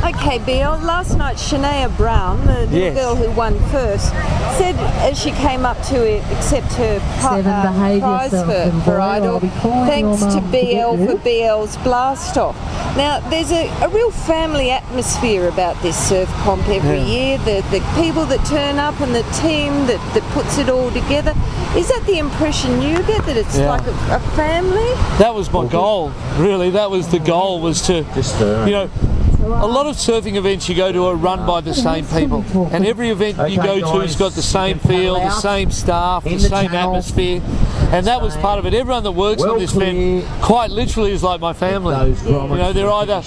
Okay, Bill, last night Shania Brown, the little girl who won first, said as she came up to accept her prize for Idol, thanks to BL for BL's Blast Off. Now, there's a real family atmosphere about this surf comp every year. The people that turn up and the team that puts it all together. Is that the impression you get, that it's like a family? That was my goal, really. That was the goal, was to, you know, a lot of surfing events you go to are run by the same people, and every event you go to has got the same feel, the same staff, the same atmosphere, and that was part of it. Everyone that works on this event quite literally is like my family. You know, they're either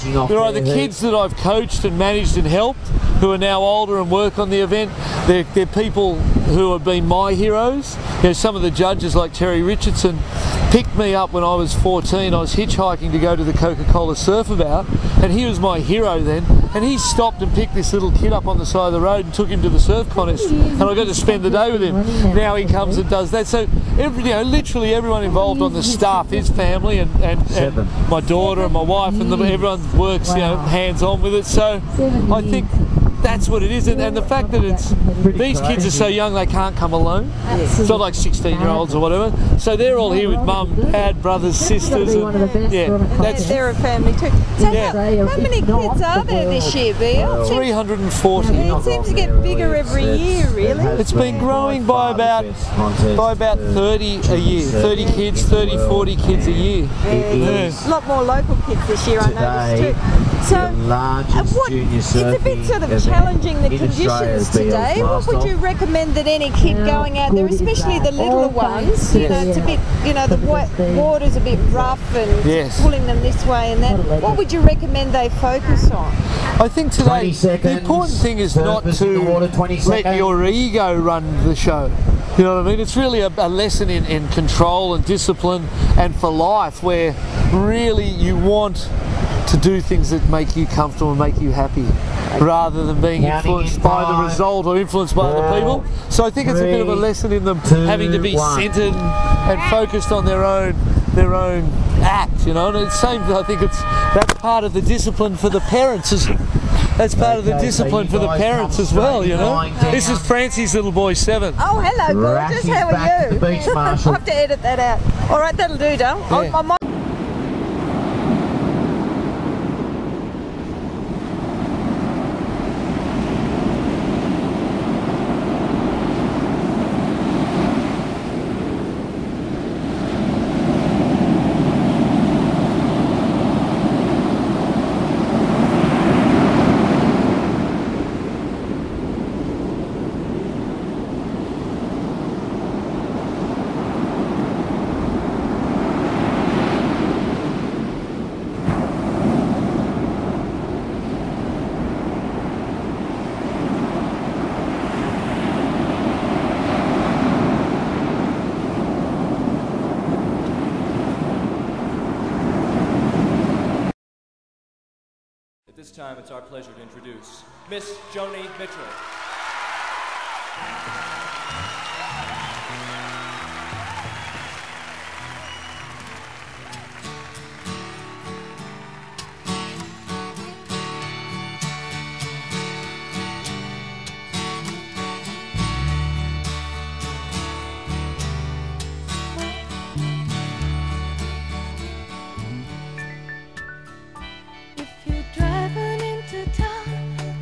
kids that I've coached and managed and helped, who are now older and work on the event. They're people who have been my heroes. You know, some of the judges like Terry Richardson picked me up when I was 14. I was hitchhiking to go to the Coca-Cola Surfabout, and he was my hero then, and he stopped and picked this little kid up on the side of the road and took him to the surf contest, and I got to spend the day with him. Now he comes and does that. So literally everyone involved on the staff is family, and my daughter and my wife, and everyone works hands on with it. So I think that's what it is, and the fact that these kids are so young they can't come alone. It's not like 16-year-olds or whatever. So they're all here with mum, dad, brothers, sisters, and they're a family too. So how many kids are there this year, Bill? 340. It seems to get bigger every year, really. It's been growing by about 30 a year. 30 kids, 30, 40 kids a year. A lot more local kids this year, I noticed too. So it's a bit sort of challenging, the conditions today. What would you recommend that any kid going out there, especially the littler ones, it's a bit, the water's a bit rough and pulling them this way and that. What would you recommend they focus on? I think today the important thing is not to let your ego run the show. You know what I mean? It's really a lesson in control and discipline, and for life, where really you want to do things that make you comfortable and make you happy, rather than being influenced by the result or influenced by other people. So I think it's a bit of a lesson in them having to be centered and focused on their own act, and it's same. I think that's part of the discipline for the parents. That's part of the discipline for the parents as well, This is Francie's little boy, 7. Oh, hello, gorgeous. How are you? I'll have to edit that out. All right, that'll do, Dale. At this time, it's our pleasure to introduce Miss Joni Mitchell.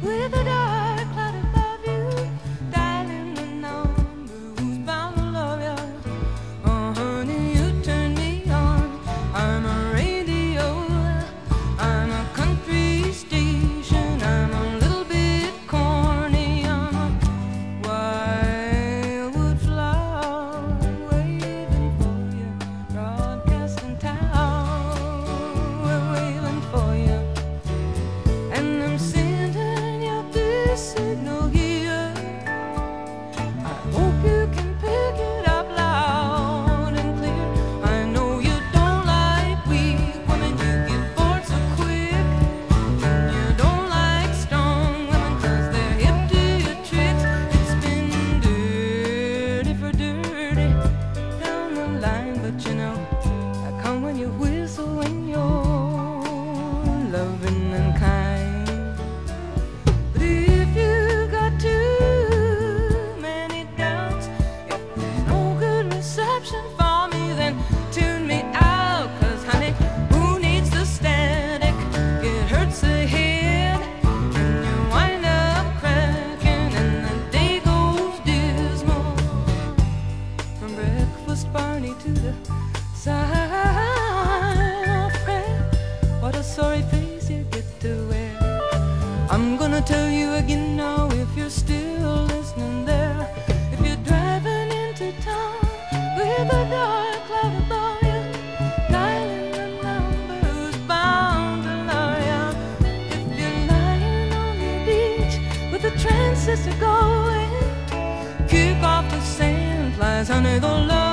With a dark cloud above you, darling, the wanna tell you again now, if you're still listening there, if you're driving into town with a dark cloud above you, dialing the numbers bound to lie out. If you're lying on the beach with the transistor going, kick off the sand flies, honey, the love